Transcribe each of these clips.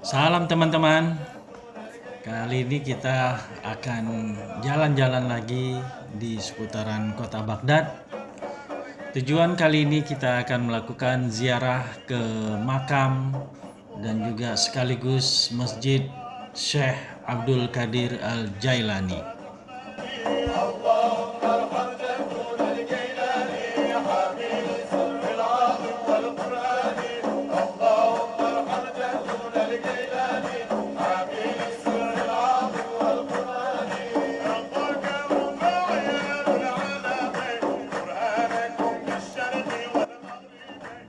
Salam teman-teman. Kali ini kita akan jalan-jalan lagi di seputaran kota Baghdad. Tujuan kali ini kita akan melakukan ziarah ke makam dan juga sekaligus Masjid Syekh Abdul Qadir Al-Jailani.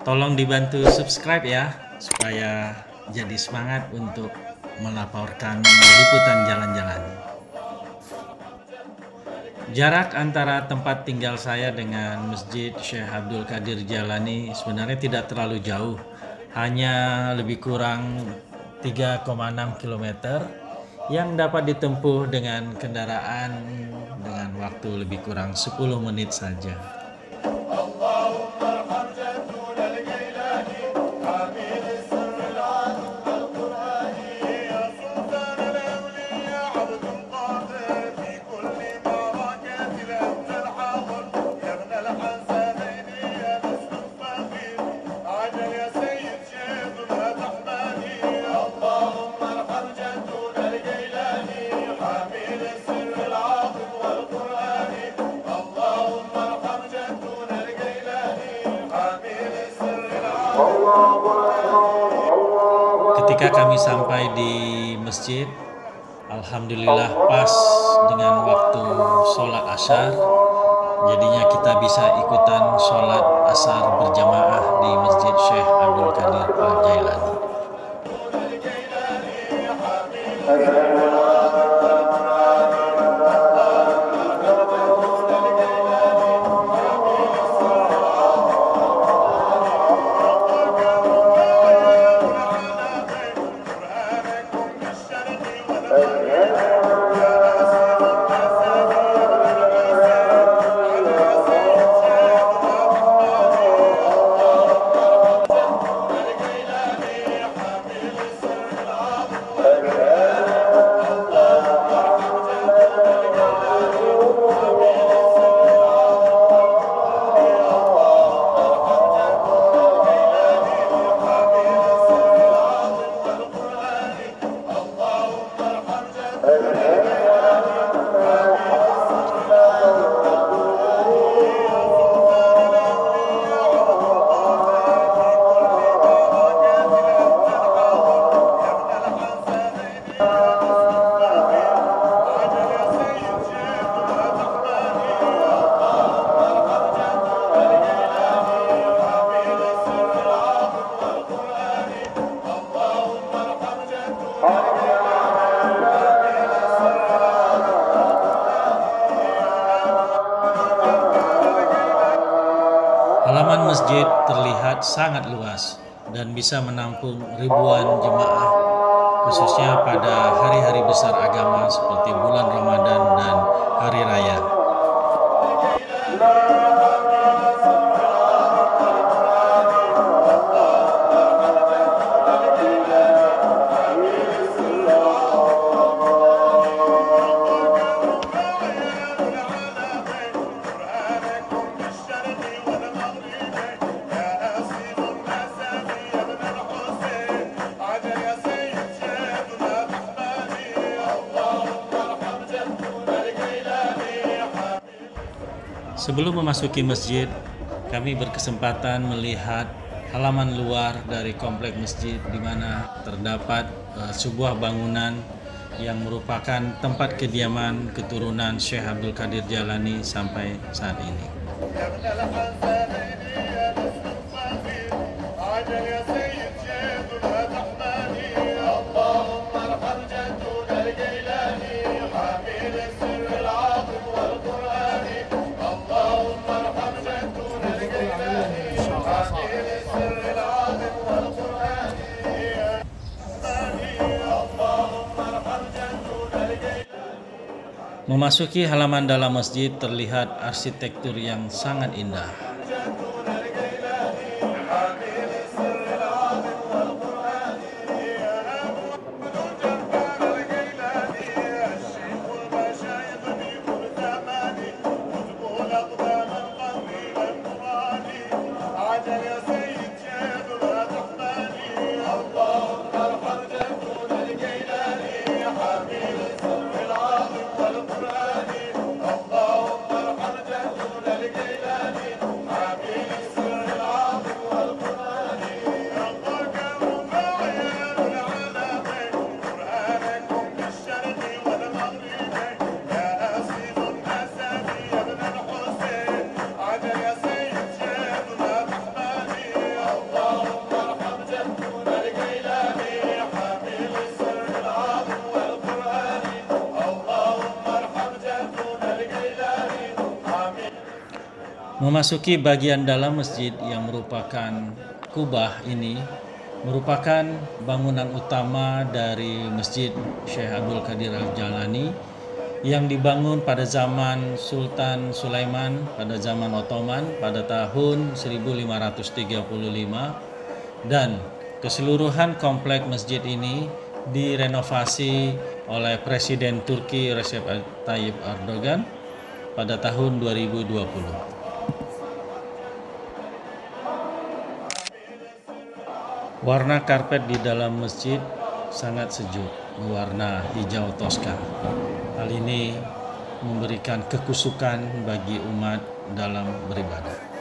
Tolong dibantu subscribe ya, supaya jadi semangat untuk melaporkan liputan jalan-jalan. Jarak antara tempat tinggal saya dengan Masjid Syekh Abdul Qadir Jailani sebenarnya tidak terlalu jauh, hanya lebih kurang 3,6 km yang dapat ditempuh dengan kendaraan dengan waktu lebih kurang 10 menit saja. Ketika kami sampai di masjid, alhamdulillah pas dengan waktu sholat asar, jadinya kita bisa ikutan sholat asar berjamaah di Masjid Syekh Abdul Qadir Al-Jailani. Halaman masjid terlihat sangat luas dan bisa menampung ribuan jemaah, khususnya pada hari-hari besar agama seperti bulan Ramadan dan hari raya. Sebelum memasuki masjid, kami berkesempatan melihat halaman luar dari komplek masjid di mana terdapat sebuah bangunan yang merupakan tempat kediaman keturunan Syekh Abdul Qadir Jailani sampai saat ini. Memasuki halaman dalam masjid terlihat arsitektur yang sangat indah. Memasuki bagian dalam masjid yang merupakan kubah ini merupakan bangunan utama dari Masjid Syekh Abdul Qadir Al-Jalani yang dibangun pada zaman Sultan Sulaiman pada zaman Ottoman pada tahun 1535, dan keseluruhan komplek masjid ini direnovasi oleh Presiden Turki Recep Tayyip Erdogan pada tahun 2020. Warna karpet di dalam masjid sangat sejuk, berwarna hijau toska. Hal ini memberikan kekusukan bagi umat dalam beribadah.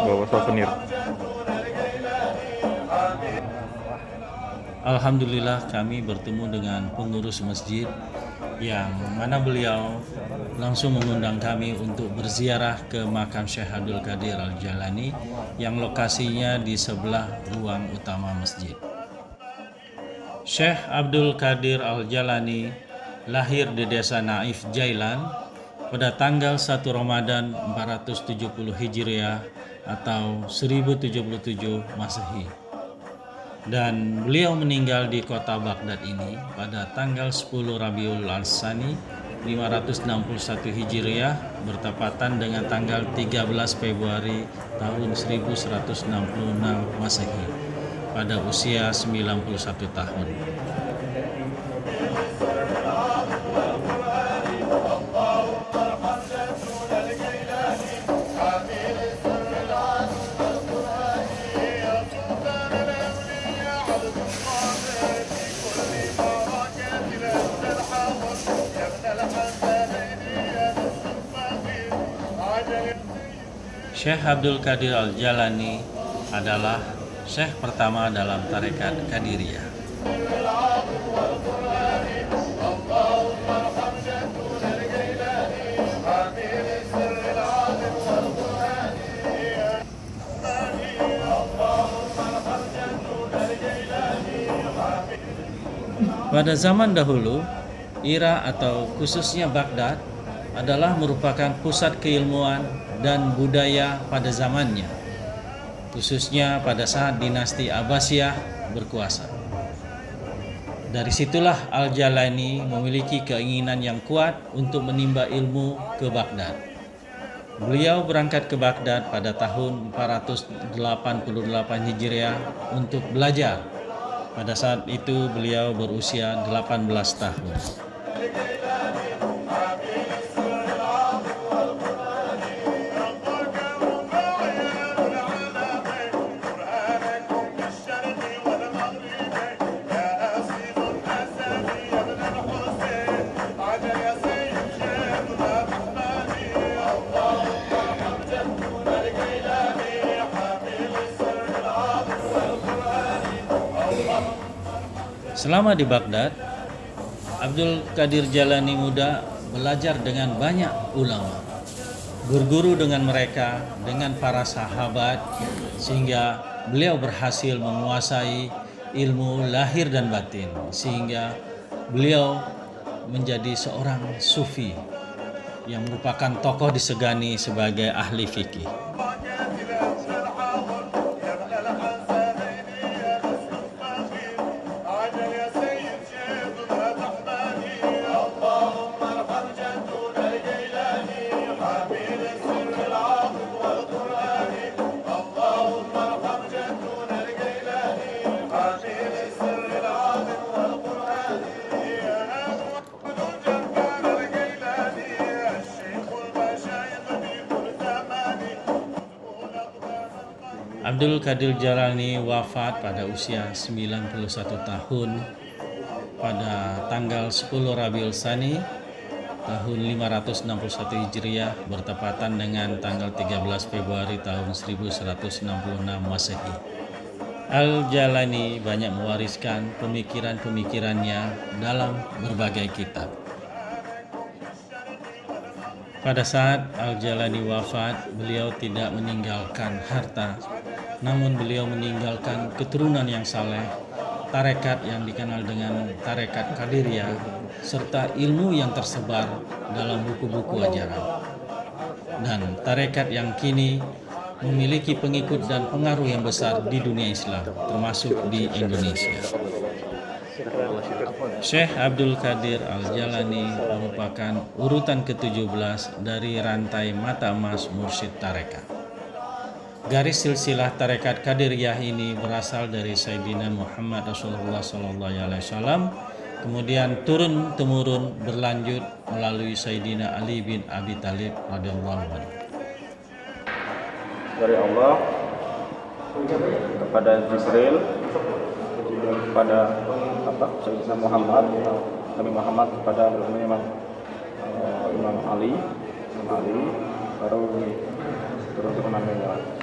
Bawa souvenir. Alhamdulillah kami bertemu dengan pengurus masjid yang mana beliau langsung mengundang kami untuk berziarah ke makam Syekh Abdul Qadir Al-Jalani yang lokasinya di sebelah ruang utama masjid. Syekh Abdul Qadir Al-Jalani lahir di desa Naif Jailan pada tanggal 1 Ramadan 470 Hijriah atau 1077 Masehi. Dan beliau meninggal di kota Baghdad ini pada tanggal 10 Rabiul Al-Tsani 561 Hijriah bertepatan dengan tanggal 13 Februari tahun 1166 Masehi pada usia 91 tahun. Syekh Abdul Qadir Al-Jalani adalah syekh pertama dalam tarekat Qadiriyah. Pada zaman dahulu, Irak atau khususnya Baghdad adalah merupakan pusat keilmuan dan budaya pada zamannya, khususnya pada saat dinasti Abbasiyah berkuasa. Dari situlah Al-Jalani memiliki keinginan yang kuat untuk menimba ilmu ke Baghdad. Beliau berangkat ke Baghdad pada tahun 488 Hijriah untuk belajar. Pada saat itu beliau berusia 18 tahun. Selama di Baghdad, Abdul Qadir Jalani muda belajar dengan banyak ulama. berguru dengan mereka, dengan para sahabat, sehingga beliau berhasil menguasai ilmu lahir dan batin, sehingga beliau menjadi seorang sufi yang merupakan tokoh disegani sebagai ahli fikih. Abdul Qadir Jalani wafat pada usia 91 tahun pada tanggal 10 Rabiul Tsani tahun 561 Hijriah bertepatan dengan tanggal 13 Februari tahun 1166 Masehi. Al-Jalani banyak mewariskan pemikiran-pemikirannya dalam berbagai kitab. Pada saat Al-Jalani wafat, beliau tidak meninggalkan harta, namun beliau meninggalkan keturunan yang saleh, tarekat yang dikenal dengan tarekat Qadiriyah, serta ilmu yang tersebar dalam buku-buku ajaran. Dan tarekat yang kini memiliki pengikut dan pengaruh yang besar di dunia Islam, termasuk di Indonesia. Syekh Abdul Qadir Al-Jalani merupakan urutan ke-17 dari rantai mata emas mursyid tarekat. Garis silsilah tarekat Qadiriyah ini berasal dari Sayyidina Muhammad Rasulullah SAW, kemudian turun-temurun berlanjut melalui Sayyidina Ali bin Abi Thalib radhiyallahu anhu. Dari Allah kepada Jibril, kepada Sayyidina Muhammad, Nabi Muhammad kepada Imam Ali, baru turun turunannya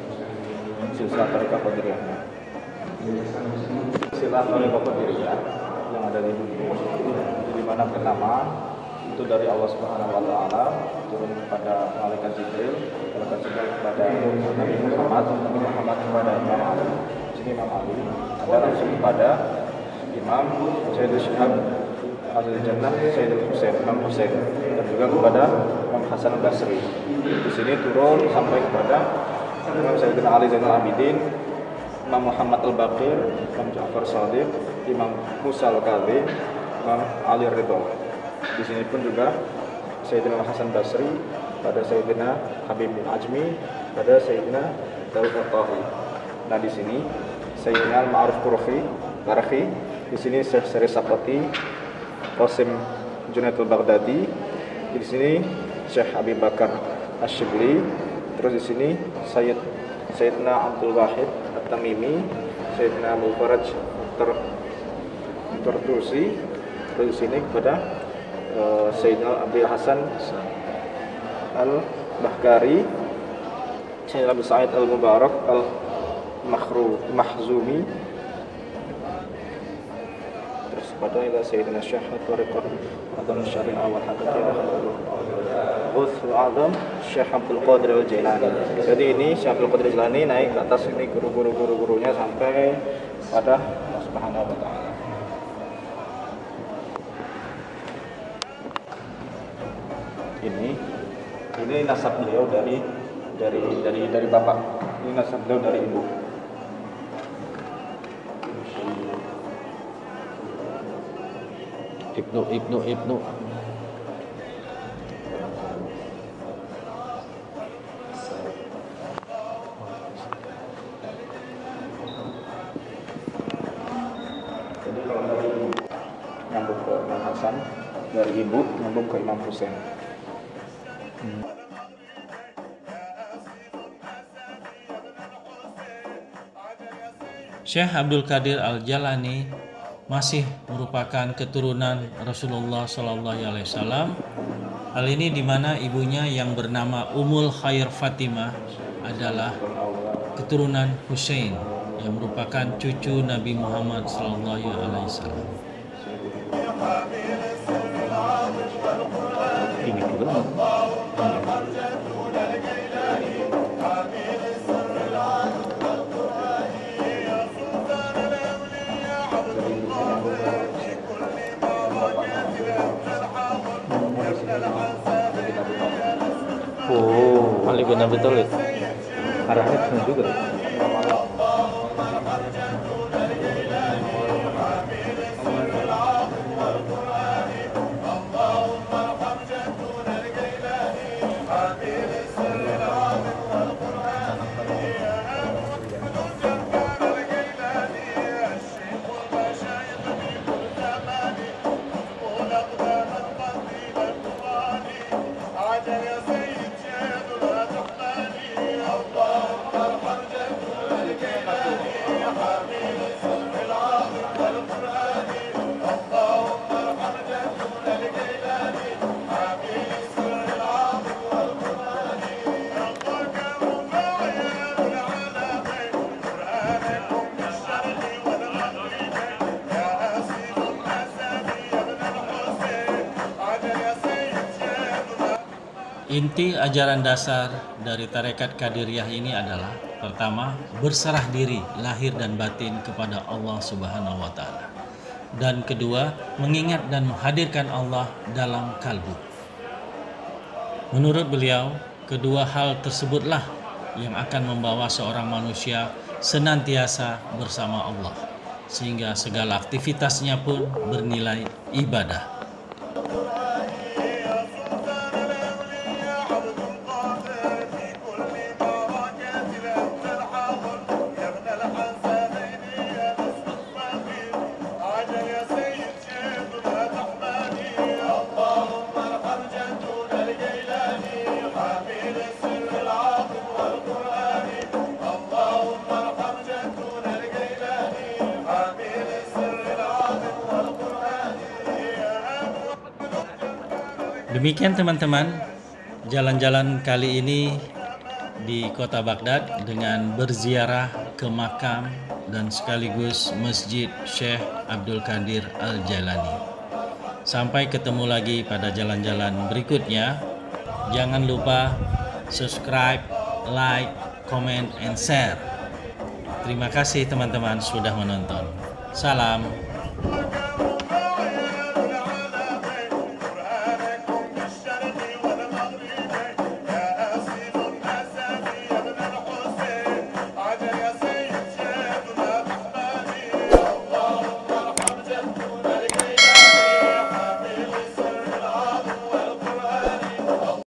silsilah tarekat Qadiriyah. Silsilah tarekat Qadiriyah yang ada di dunia, di mana pertama itu dari Allah Subhanahu wa taala turun kepada malaikat Jibril kepada Nabi Muhammad kepada Imam Ali. Sini Imam Ali ada langsung kepada Imam Sayyidul Syihab Al-Jannah Sayyidul Husain, Imam Husain, dan juga kepada Imam Hasan Al-Basri. Di sini turun sampai kepada Imam Sayyidina Ali Zainal Abidin, Imam Muhammad Al-Baqir, Imam Ja'far Shadiq, Imam Musa Al-Kadhim, Imam Ali Ridho. Di sini pun juga Sayyidina Hasan Basri, pada Sayyidina Habib bin Ajmi, pada Sayyidina Daud Al-Tahi. Nah di sini Sayyidina Al-Ma'ruf Qarhi, di sini Syekh Seri Sapati, Qasim Junaid Al-Baghdadi, di sini Syekh Abi Bakar Asy-Syibli, terus di sini Sayyidina Abdul Wahid At-Tamimi, Sayyidina Abu Faraj Tartusi, terus di sini kepada Sayyidina Abdul Hasan Al-Bahkari, Sayyidina Abu Sa'id Al-Mubarak Al-Mahzumi, terus pada Sayyidina Syekh Al-Tariqah Adhan Syari'ah Awal Hakikiyah Ghusl Azam Syekh Abdul Qadir Al-Jailani. Jadi ini Syekh Abdul Qadir Al-Jailani naik ke atas ini guru-gurunya sampai pada Allah Subhanahu wa taala. Ini nasab beliau dari bapak. Ini nasab beliau dari ibu. Ibnu. Jadi kalau dari ibu nyambung ke Imam Hasan, dari ibu nyambung ke Imam Husain. Syekh Abdul Qadir Al-Jalani masih merupakan keturunan Rasulullah SAW. Hal ini di mana ibunya yang bernama Ummul Khair Fatimah adalah keturunan Husain yang merupakan cucu Nabi Muhammad SAW. Ini juga. Ini benar betul itu. Arahnya ke sana juga. Inti ajaran dasar dari tarekat Qadiriyah ini adalah pertama, berserah diri lahir dan batin kepada Allah Subhanahu wa taala. Dan kedua, mengingat dan menghadirkan Allah dalam kalbu. Menurut beliau, kedua hal tersebutlah yang akan membawa seorang manusia senantiasa bersama Allah, sehingga segala aktivitasnya pun bernilai ibadah. Demikian teman-teman, jalan-jalan kali ini di kota Baghdad dengan berziarah ke makam dan sekaligus Masjid Syekh Abdul Qadir Al-Jailani. Sampai ketemu lagi pada jalan-jalan berikutnya. Jangan lupa subscribe, like, comment, and share. Terima kasih teman-teman sudah menonton. Salam.